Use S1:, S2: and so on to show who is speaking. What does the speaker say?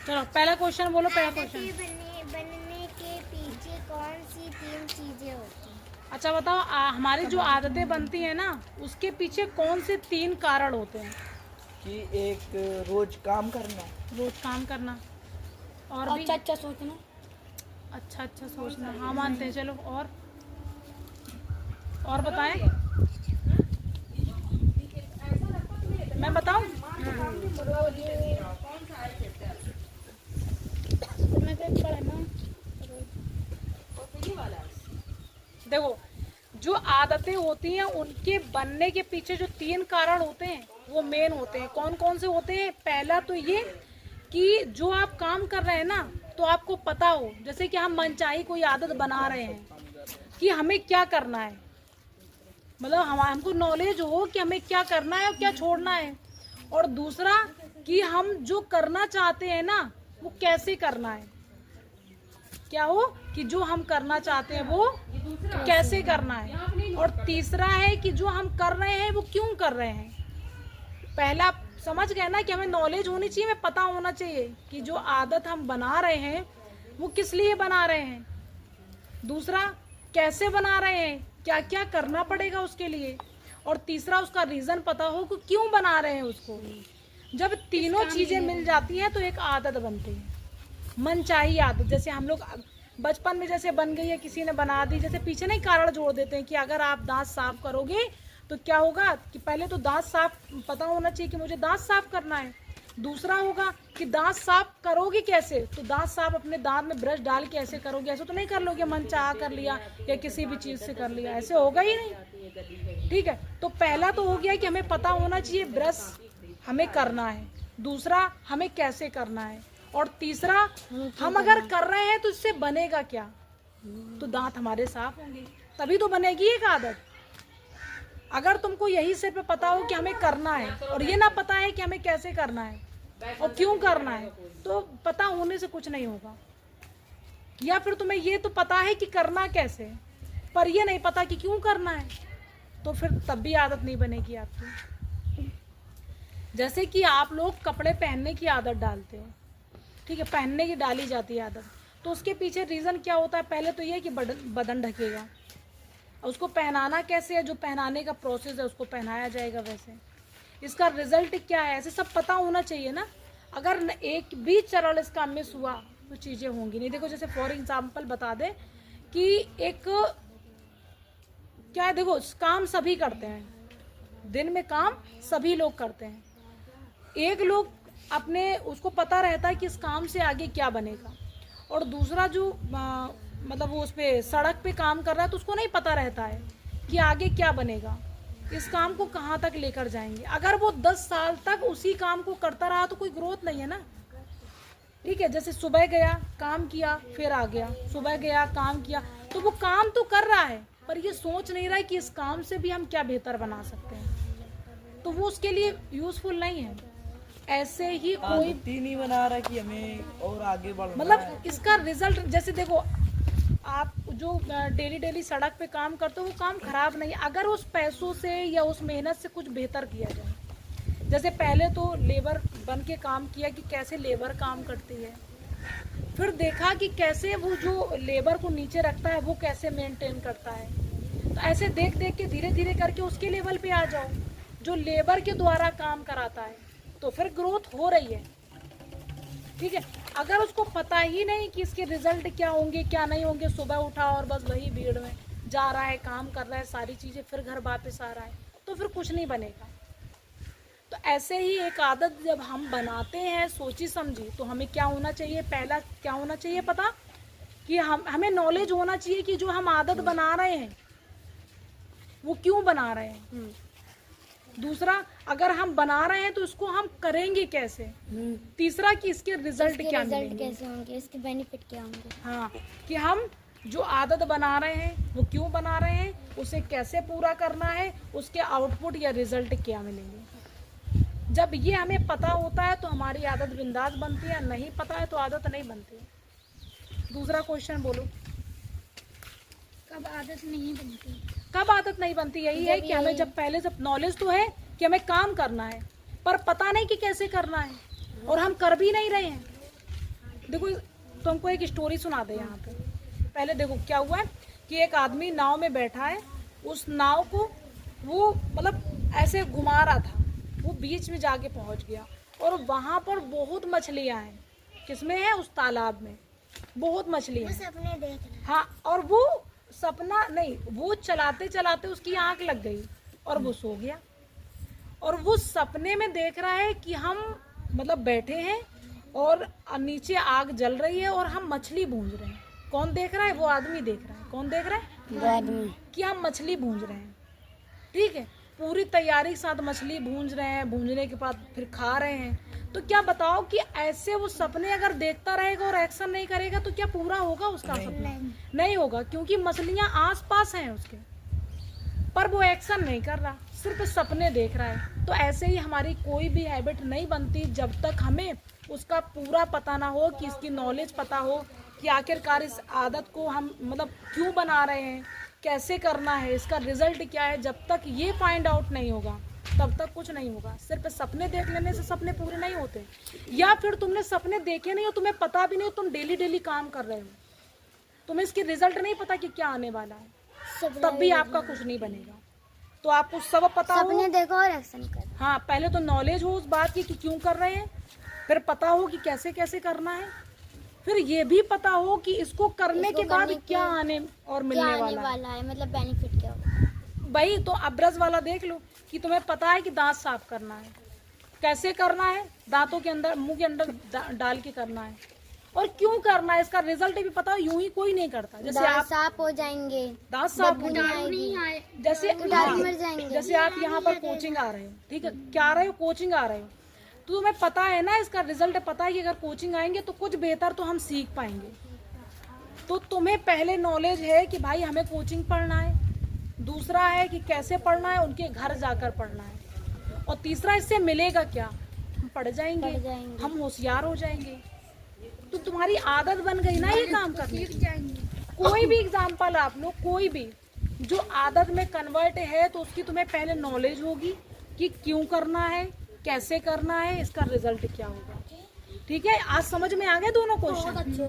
S1: चलो पहला क्वेश्चन बोलो। पहला क्वेश्चन
S2: बनने के पीछे कौन सी 3 चीजें होती हैं?
S1: अच्छा बताओ, हमारी जो आदतें बनती हैं ना, उसके पीछे कौन से 3 कारण होते हैं?
S3: कि एक रोज काम करना,
S1: रोज काम करना, और भी
S2: अच्छा सोचना।
S1: अच्छा सोचना, हाँ मानते हैं। चलो और बताएं। मैं बताऊं? देखो, जो आदतें होती हैं उनके बनने के पीछे जो 3 कारण होते हैं वो मेन होते हैं। कौन कौन से होते हैं? पहला तो ये कि जो आप काम कर रहे हैं ना, तो आपको पता हो, जैसे कि हम मनचाही कोई आदत बना रहे हैं कि हमें क्या करना है, मतलब हमको नॉलेज हो कि हमें क्या करना है और क्या छोड़ना है। और दूसरा कि हम जो करना चाहते हैं ना, वो कैसे करना है। क्या हो कि जो हम करना चाहते हैं वो कैसे करना है। और तीसरा है कि जो हम कर रहे हैं वो क्यों कर रहे हैं। पहला समझ गए ना कि हमें नॉलेज होनी चाहिए, हमें पता होना चाहिए कि जो आदत हम बना रहे हैं वो किस लिए बना रहे हैं। दूसरा, कैसे बना रहे हैं, क्या क्या करना पड़ेगा उसके लिए। और तीसरा, उसका रीजन पता हो कि क्यों बना रहे हैं उसको। जब तीनों चीजें मिल जाती हैं तो एक आदत बनती है, मनचाही आदत। जैसे हम लोग बचपन में जैसे बन गई है, किसी ने बना दी, जैसे पीछे नहीं कारण जोड़ देते हैं कि अगर आप दांत साफ करोगे तो क्या होगा कि पहले तो दांत साफ पता होना चाहिए कि मुझे दांत साफ करना है। दूसरा होगा कि दांत साफ करोगे कैसे, तो दांत साफ अपने दांत में ब्रश डाल के ऐसे करोगे, ऐसे तो नहीं कर लोगे मन चाह कर लिया या किसी भी चीज से कर लिया, ऐसे होगा ही नहीं। ठीक है, तो पहला तो हो गया कि हमें पता होना चाहिए ब्रश हमें करना है। दूसरा, हमें कैसे करना है। और तीसरा, हम अगर कर रहे हैं तो इससे बनेगा क्या, तो दांत हमारे साफ होंगे, तभी तो बनेगी एक आदत। अगर तुमको यही सिर्फ पता हो कि हमें करना है और ये ना पता है कि हमें कैसे करना है और क्यों करना है, तो पता होने से कुछ नहीं होगा। या फिर तुम्हें ये तो पता है कि करना कैसे, पर ये नहीं पता कि क्यों करना है, तो फिर तब भी आदत नहीं बनेगी आपकी। जैसे कि आप लोग कपड़े पहनने की आदत डालते हो, ठीक है, पहनने की डाली जाती है आदत, तो उसके पीछे रीज़न क्या होता है? पहले तो ये कि बदन ढकेगा, उसको पहनाना कैसे है, जो पहनाने का प्रोसेस है उसको पहनाया जाएगा वैसे, इसका रिजल्ट क्या है, ऐसे सब पता होना चाहिए ना। अगर एक भी चरण इसका मिस हुआ तो चीज़ें होंगी नहीं। देखो, जैसे फॉर एग्जाम्पल बता दें कि एक क्या है, देखो काम सभी करते हैं, दिन में काम सभी लोग करते हैं। एक लोग अपने उसको पता रहता है कि इस काम से आगे क्या बनेगा, और दूसरा जो मतलब वो उस पे सड़क पे काम कर रहा है तो उसको नहीं पता रहता है कि आगे क्या बनेगा, इस काम को कहाँ तक लेकर जाएंगे। अगर वो 10 साल तक उसी काम को करता रहा तो कोई ग्रोथ नहीं है ना। ठीक है, जैसे सुबह गया काम किया फिर आ गया, सुबह गया काम किया, तो वो काम तो कर रहा है पर ये सोच नहीं रहा है कि इस काम से भी हम क्या बेहतर बना सकते हैं, तो वो उसके लिए यूजफुल नहीं है। ऐसे ही कोई
S3: नहीं बना रहा कि हमें और आगे बढ़ना
S1: मतलब इसका रिजल्ट, जैसे देखो आप जो डेली सड़क पे काम करते हो वो काम खराब नहीं है, अगर उस पैसों से या उस मेहनत से कुछ बेहतर किया जाए। जैसे पहले तो लेबर बन के काम किया कि कैसे लेबर काम करती है, फिर देखा कि कैसे वो जो लेबर को नीचे रखता है वो कैसे मेंटेन करता है, तो ऐसे देख देख के धीरे धीरे करके उसके लेवल पे आ जाओ जो लेबर के द्वारा काम कराता है, तो फिर ग्रोथ हो रही है। ठीक है, अगर उसको पता ही नहीं कि इसके रिजल्ट क्या होंगे क्या नहीं होंगे, सुबह उठा और बस वही भीड़ में जा रहा है, काम कर रहा है सारी चीज़ें, फिर घर वापस आ रहा है, तो फिर कुछ नहीं बनेगा। तो ऐसे ही एक आदत जब हम बनाते हैं सोची समझी, तो हमें क्या होना चाहिए, पहला क्या होना चाहिए पता, कि हमें नॉलेज होना चाहिए कि जो हम आदत बना रहे हैं वो क्यों बना रहे हैं। दूसरा, अगर हम बना रहे हैं तो इसको हम करेंगे कैसे। तीसरा, कि इसके रिजल्ट क्या मिलेंगे,
S2: कैसे होंगे, इसके बेनिफिट क्या होंगे।
S1: हाँ, कि हम जो आदत बना रहे हैं वो क्यों बना रहे हैं, उसे कैसे पूरा करना है, उसके आउटपुट या रिजल्ट क्या मिलेंगे। जब ये हमें पता होता है तो हमारी आदत बिंदास बनती है, नहीं पता है तो आदत नहीं बनती है। दूसरा क्वेश्चन बोलो।
S2: कब आदत नहीं बनती?
S1: कब आदत नहीं बनती? यही है कि हमें जब पहले जब नॉलेज तो है कि हमें काम करना है पर पता नहीं कि कैसे करना है और हम कर भी नहीं रहे हैं, देखो तुमको एक स्टोरी सुना दे यहाँ पे। पहले देखो क्या हुआ है कि एक आदमी नाव में बैठा है, उस नाव को वो मतलब ऐसे घुमा रहा था, वो बीच में जाके पहुंच गया और वहां पर बहुत मछलियां हैं। किसमें है? उस तालाब में बहुत मछलियां
S2: वो
S1: हैं।
S2: सपने देख रहा
S1: हाँ, और वो सपना नहीं, वो चलाते चलाते उसकी आंख लग गई और वो सो गया। और वो सपने में देख रहा है कि हम मतलब बैठे हैं और नीचे आग जल रही है और हम मछली भूंज रहे हैं। कौन देख रहा है? वो आदमी देख रहा है। कौन देख रहा है?
S2: वो आदमी।
S1: कि हम मछली भूंज रहे हैं। ठीक है, पूरी तैयारी के साथ मछली भूंज रहे हैं, भूंजने के बाद फिर खा रहे हैं। तो क्या बताओ कि ऐसे वो सपने अगर देखता रहेगा और एक्शन नहीं करेगा तो क्या पूरा होगा उसका सपना? नहीं होगा, क्योंकि मछलियां आस पास हैं उसके, पर वो एक्शन नहीं कर रहा, सिर्फ सपने देख रहा है। तो ऐसे ही हमारी कोई भी हैबिट नहीं बनती जब तक हमें उसका पूरा पता ना हो, कि इसकी नॉलेज पता हो कि आखिरकार इस आदत को हम मतलब क्यों बना रहे हैं, कैसे करना है, इसका रिजल्ट क्या है। जब तक ये फाइंड आउट नहीं होगा तब तक कुछ नहीं होगा। सिर्फ सपने देख लेने से सपने पूरे नहीं होते, या फिर तुमने सपने देखे नहीं हो, तुम्हें पता भी नहीं हो, तुम डेली डेली काम कर रहे हो, तुम्हें इसकी रिजल्ट नहीं पता कि क्या आने वाला है, तब भी आपका कुछ नहीं बनेगा। तो आपको सब पता हो,
S2: सपने देखो और एक्शन करो।
S1: हाँ, पहले तो नॉलेज हो उस बात की कि क्यों कर रहे हैं, फिर पता हो कि कैसे कैसे करना है, फिर ये भी पता हो कि इसको करने के बाद क्या आने और मिलने वाला है।
S2: मतलब बेनिफिट क्या होगा।
S1: भाई तो अब ब्रश वाला देख लो कि तुम्हें पता है कि दांत साफ करना है, कैसे करना है, दांतों के अंदर मुंह के अंदर डाल के करना है, और क्यों करना है, इसका रिजल्ट भी पता हो। यूं ही कोई नहीं करता। जैसे आप
S2: साफ हो जाएंगे,
S1: दांत साफ हो जैसे
S2: मर जाएंगे।
S1: जैसे आप यहाँ पर कोचिंग आ रहे हो, ठीक है, क्या आ रहे हो, कोचिंग आ रहे हो, तो तुम्हें पता है ना, इसका रिजल्ट पता है कि अगर कोचिंग आएंगे तो कुछ बेहतर तो हम सीख पाएंगे। तो तुम्हें पहले नॉलेज है कि भाई हमें कोचिंग पढ़ना है, दूसरा है कि कैसे पढ़ना है, उनके घर जाकर पढ़ना है, और तीसरा इससे मिलेगा क्या, हम पढ़ जाएंगे, हम होशियार हो जाएंगे। तो तुम्हारी आदत बन गई ना ये काम करने की। कोई भी एग्जाम्पल आप लो, कोई भी जो आदत में कन्वर्ट है, तो उसकी तुम्हें पहले नॉलेज होगी कि क्यों करना है, कैसे करना है, इसका रिजल्ट क्या होगा। ठीक है, आज समझ में आ गए दोनों क्वेश्चन।